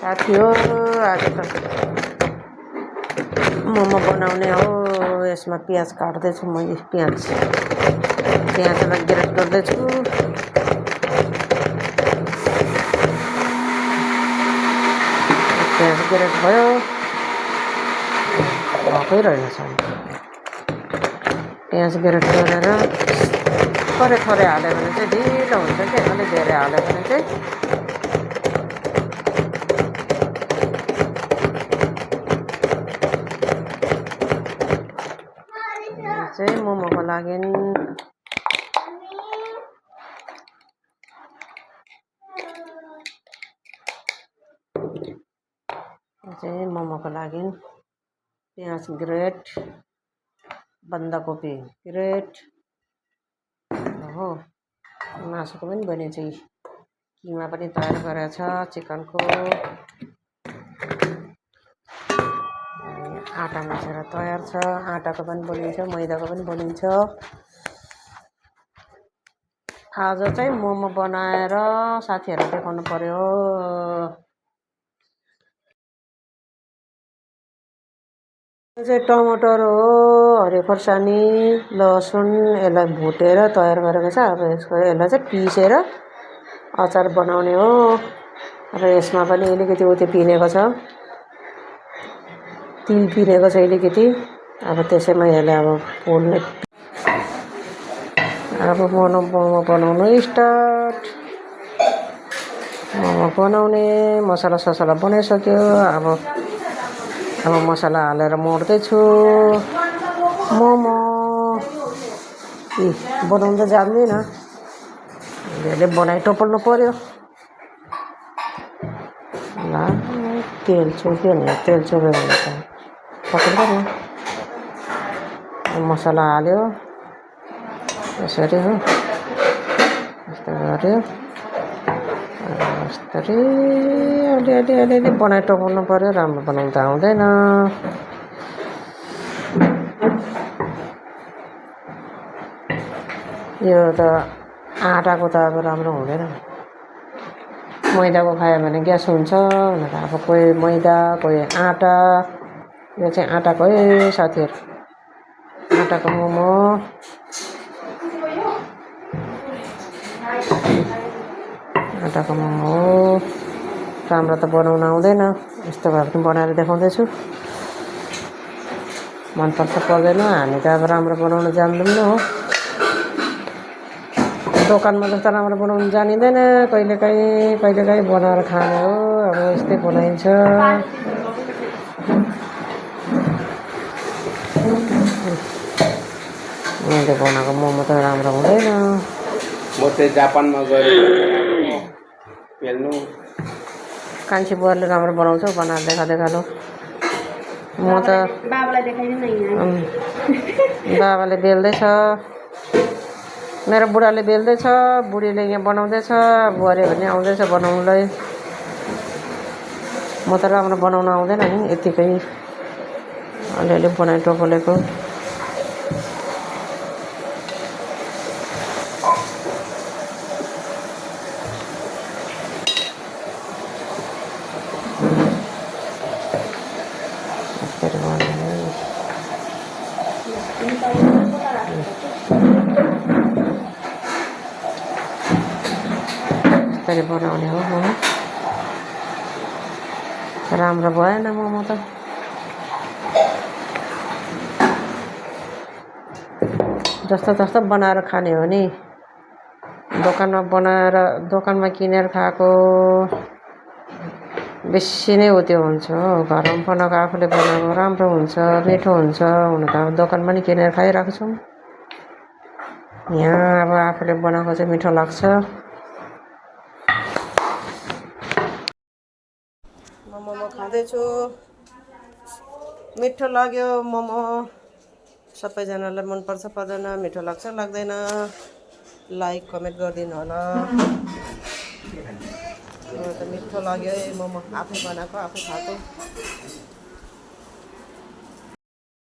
साथी हो आज त मोमो बनाउने हो। यसमा प्याज काट्दैछु मैले। प्याजलाई ग्रेट गर्दैछु। प्याज ग्रेट भयो, भएकै रहेछ। प्याज ग्रेट गरेर थोरै थोरै हाल्यो भने चाहिँ ढिलो हुन्छ कि, अलिक धेरै हाल्यो भने चाहिँ मोमोको लागि प्याज ग्रेट, बन्दाकोपी ग्रेट हो। मासुको पनि बनिन्छ, किमा पनि तयार गरेको छ चिकनको। आटा मुछेर तयार छ। आटाको पनि बनिन्छ, मैदाको पनि बनिन्छ। आज चाहिँ मोमो बनाएर साथीहरूलाई देखाउनु पर्यो। यो चाहिँ टमाटर हो, हरियो खोर्सानी, लसुन, यसलाई भुटेर तयार गरेको छ। अब यसलाई चाहिँ पिसेर अचार बनाउने हो। र यसमा पनि अलिकति उत्यो पिनेको छ, तिल पिनेको छ अलिकति। अब त्यसैमा यसलाई अब पोल्ने। अब मोमो बनाउनु स्टार्ट। मोमो बनाउने मसला ससला बनाइसक्यो। अब मसला हालेर मोड्दैछु मोमो। बनाउनु त जान्दिनँ, यसले बनाइ टोपल्नु पर्यो। ल तेल चोक्यो भने तेल चोक्यो भने त पक्रिँदैन। मसला हाल्यो यसरी हो, यस्तो गऱ्यो। यस्तरी अलिअलि बनाइ टोकाउनु पर्यो। राम्रो बनाउनु त आउँदैन। यो त आटाको त अब राम्रो हुँदैन, मैदाको खायो भने ग्यास हुन्छ भनेर अब कोही मैदा कोही आटा। यो चाहिँ आटाको है साथीहरू, आटाको मोमो। आटाको मोमो हो। राम्रो त बनाउन आउँदैन, यस्तो भए पनि बनाएर देखाउँदैछु। मनपर्छ पर्दैन, हामी त अब राम्रो बनाउन जान्दैनौँ हो। दोकानमा जस्तो राम्रो बनाउनु जानिँदैन। कहिलेकाहीँ बनाएर खाने हो। अब यस्तै बनाइन्छ। मैले बनाएको मोमो त राम्रो हुँदैन। म चाहिँ जापानमा गएर पेल्नु कान्छी बुवाले राम्रो बनाउँछ, बनाएर देखालो। म त बाबाले बेल्दैछ, मेरो बुढाले बेल्दैछ, बुढीले यहाँ बनाउँदैछ, बुहारी भने आउँदैछ बनाउनुलाई। म त राम्रो बनाउन आउँदैन नि, यतिकै अलिअलि बनाइ टोपलेको। यसरी बनाउने हो मोमो। राम्रो भएन मोमो त। जस्तो बनाएर खाने हो नि। दोकानमा किनेर खाएको बेसी नै उत्यो हुन्छ। घरमा बनाएको आफूले बनाएको राम्रो हुन्छ, मिठो हुन्छ। हुन त अब दोकानमा नि किनेर खाइरहेको छौँ। यहाँ अब आफूले बनाएको चाहिँ मिठो लाग्छ। मोमो खाँदैछु, मिठो लाग्यो मोमो। सबैजनालाई मनपर्छ पर्दैन, मिठो लाग्छ लाग्दैन, लाइक कमेन्ट गरिदिनु होला। त मिठो लाग्यो है मोमो, आफै बनाएको आफै खाएको।